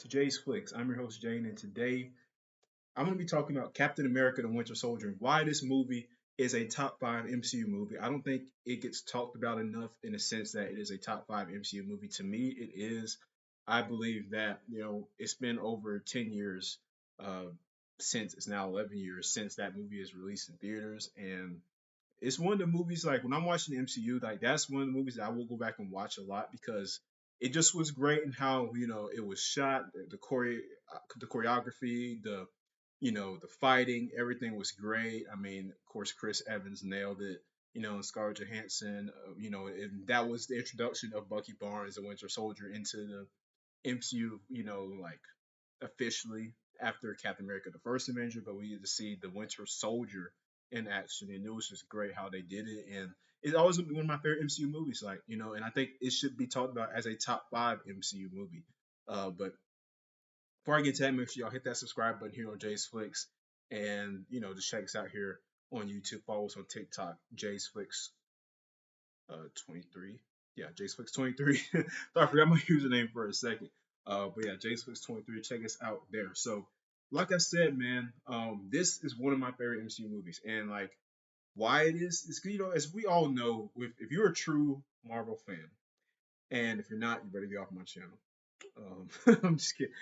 to Jay's Flicks. I'm your host, Jane, and today I'm going to be talking about Captain America the Winter Soldier and why this movie is a top five MCU movie. I don't think it gets talked about enough in the sense that it is a top five MCU movie. To me, it is. I believe that, it's been over 10 years uh, since it's now 11 years since that movie is released in theaters. And it's one of the movies like when I'm watching the MCU, like that's one of the movies that I will go back and watch a lot because it just was great in how it was shot, the choreography, the fighting, everything was great. I mean, of course, Chris Evans nailed it. And Scarlett Johansson, and that was the introduction of Bucky Barnes, the Winter Soldier, into the MCU. Like officially after Captain America, the first Avenger, but we get to see the Winter Soldier in action, and it was just great how they did it. And it's always one of my favorite MCU movies, and I think it should be talked about as a top five MCU movie. But before I get to that, make sure y'all hit that subscribe button here on Jay's Flicks, and just check us out here on YouTube. Follow us on TikTok, Jay's Flicks 23. Yeah, JSflix 23. I forgot my username for a second. But yeah, JSflix 23. Check us out there. So, like I said, man, this is one of my favorite MCU movies, and like why it is, as we all know, if you're a true Marvel fan, and if you're not, you better get off my channel. I'm just kidding.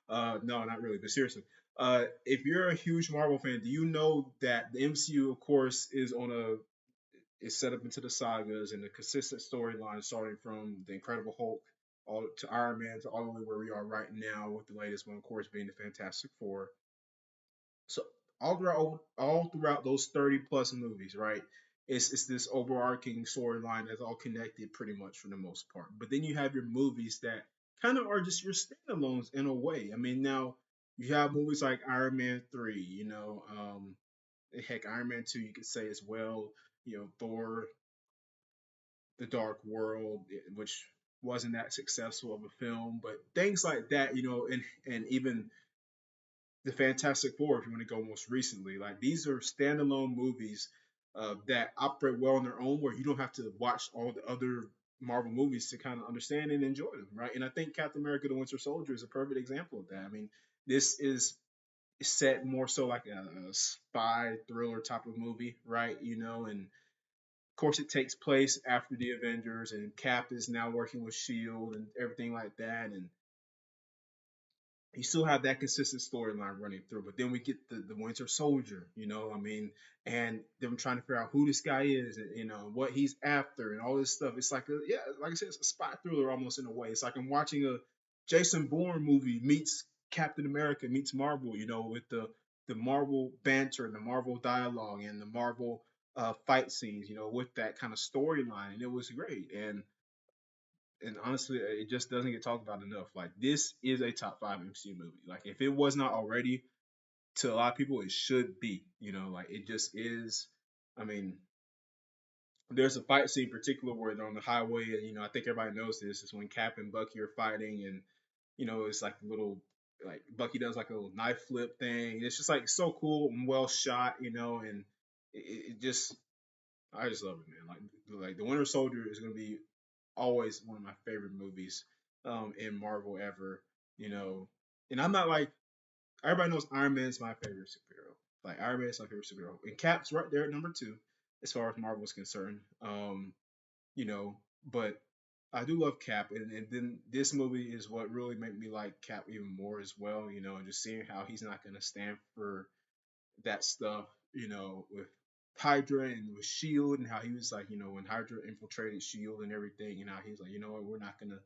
No, not really, but seriously. If you're a huge Marvel fan, do you know that the MCU, of course, is set up into the sagas and the consistent storyline starting from the Incredible Hulk all to Iron Man to all the way where we are right now with the latest one, of course, being the Fantastic Four. So all throughout those 30 plus movies, right? It's this overarching storyline that's all connected pretty much for the most part. But then you have your movies that kind of are just your standalones in a way. I mean, now you have movies like Iron Man 3, heck, Iron Man 2 you could say as well, Thor the Dark World, which wasn't that successful of a film, but things like that, and even the Fantastic Four, if you want to go most recently, like these are standalone movies that operate well on their own, where you don't have to watch all the other Marvel movies to kind of understand and enjoy them, right? And I think Captain America: The Winter Soldier is a perfect example of that. I mean, this is set more so like a spy thriller type of movie, right? And of course, it takes place after the Avengers, and Cap is now working with Shield and everything like that, and you still have that consistent storyline running through. But then we get the Winter Soldier, I mean, and them trying to figure out who this guy is, and what he's after, and all this stuff. It's like yeah, like I said, it's a spy thriller almost in a way. It's like I'm watching a Jason Bourne movie meets Captain America meets Marvel, with the Marvel banter and the Marvel dialogue and the Marvel fight scenes, with that kind of storyline, and it was great. And honestly, it just doesn't get talked about enough. Like this is a top five MCU movie. Like if it was not already, to a lot of people, it should be. Like it just is. I mean, there's a fight scene in particular where they're on the highway, and I think everybody knows this. Is when Cap and Bucky are fighting, and it's like a little like Bucky does like a little knife flip thing. It's just like so cool and well shot, and it just I just love it, man. Like the Winter Soldier is gonna be always one of my favorite movies in Marvel ever. You know, and I'm not like everybody knows Iron Man is my favorite superhero. Like Iron Man is my favorite superhero, and Cap's right there at number two as far as Marvel is concerned. You know, but I do love Cap, and then this movie is what really made me like Cap even more as well. And just seeing how he's not gonna stand for that stuff, with Hydra and with Shield, and how he was like, when Hydra infiltrated Shield and everything, and how he's like, what, we're not gonna,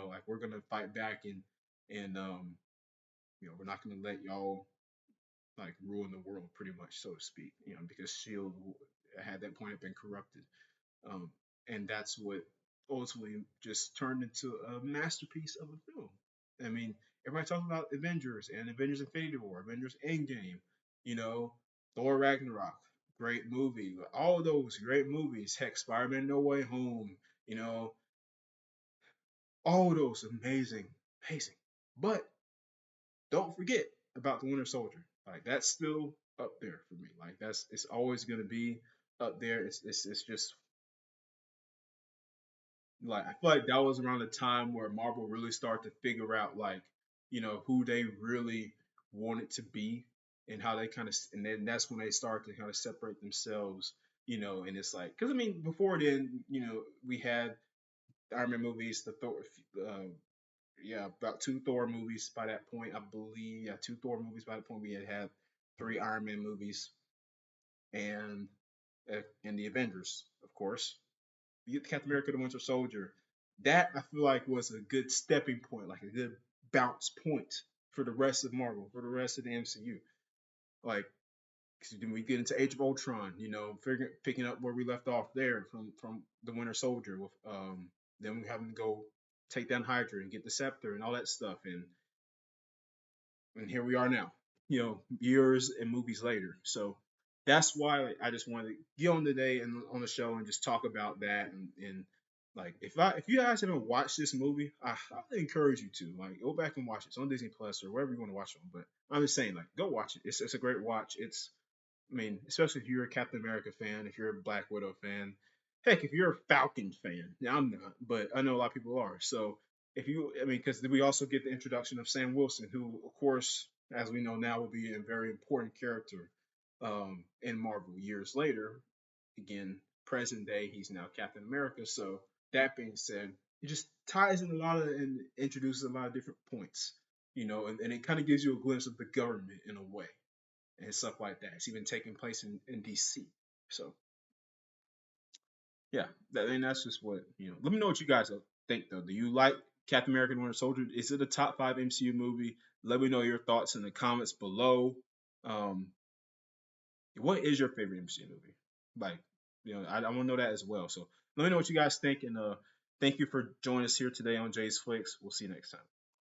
like we're gonna fight back, and we're not gonna let y'all like ruin the world, pretty much, so to speak, because Shield had that point had been corrupted, um, and that's what ultimately just turned into a masterpiece of a film. I mean, everybody talks about Avengers and Avengers Infinity War, Avengers Endgame, you know, Thor Ragnarok, great movie. All those great movies. Heck, Spider-Man No Way Home, you know, all those amazing, amazing. But don't forget about the Winter Soldier. Like that's still up there for me. Like it's always gonna be up there. It's just like I feel like that was around the time where Marvel really started to figure out like, who they really wanted to be, and how they kind of, and then that's when they start to kind of separate themselves. And it's like, because I mean, before then, we had Iron Man movies, the Thor, uh, yeah, about two Thor movies by that point, I believe. Yeah, two Thor movies by that point. We had three Iron Man movies, and and the Avengers, of course. You get Captain America: The Winter Soldier. That I feel like was a good stepping point, like a good bounce point for the rest of Marvel, for the rest of the MCU. Like, 'cause then we get into Age of Ultron, picking up where we left off there from the Winter Soldier, with then we having to go take down Hydra and get the scepter and all that stuff, and here we are now, years and movies later. So that's why I just wanted to get on today and on the show and just talk about that. And like, if you guys haven't watched this movie, I highly encourage you to, like, go back and watch it. It's on Disney Plus or wherever you want to watch it on. But I'm just saying, like, go watch it. It's a great watch. I mean, especially if you're a Captain America fan, if you're a Black Widow fan, heck, if you're a Falcon fan. Now I'm not, but I know a lot of people are. So if you, I mean, because we also get the introduction of Sam Wilson, who, of course, as we know now, will be a very important character in Marvel years later. Again, present day, he's now Captain America. So that being said, it just ties in a lot of and introduces a lot of different points, and it kind of gives you a glimpse of the government in a way and stuff like that. It's even taking place in DC. So yeah, and that's just what. Let me know what you guys think though. Do you like Captain America: and Winter Soldier? Is it a top five MCU movie? Let me know your thoughts in the comments below. Um, what is your favorite MCU movie? Like, I want to know that as well. So let me know what you guys think, and thank you for joining us here today on Jay's Flicks. We'll see you next time.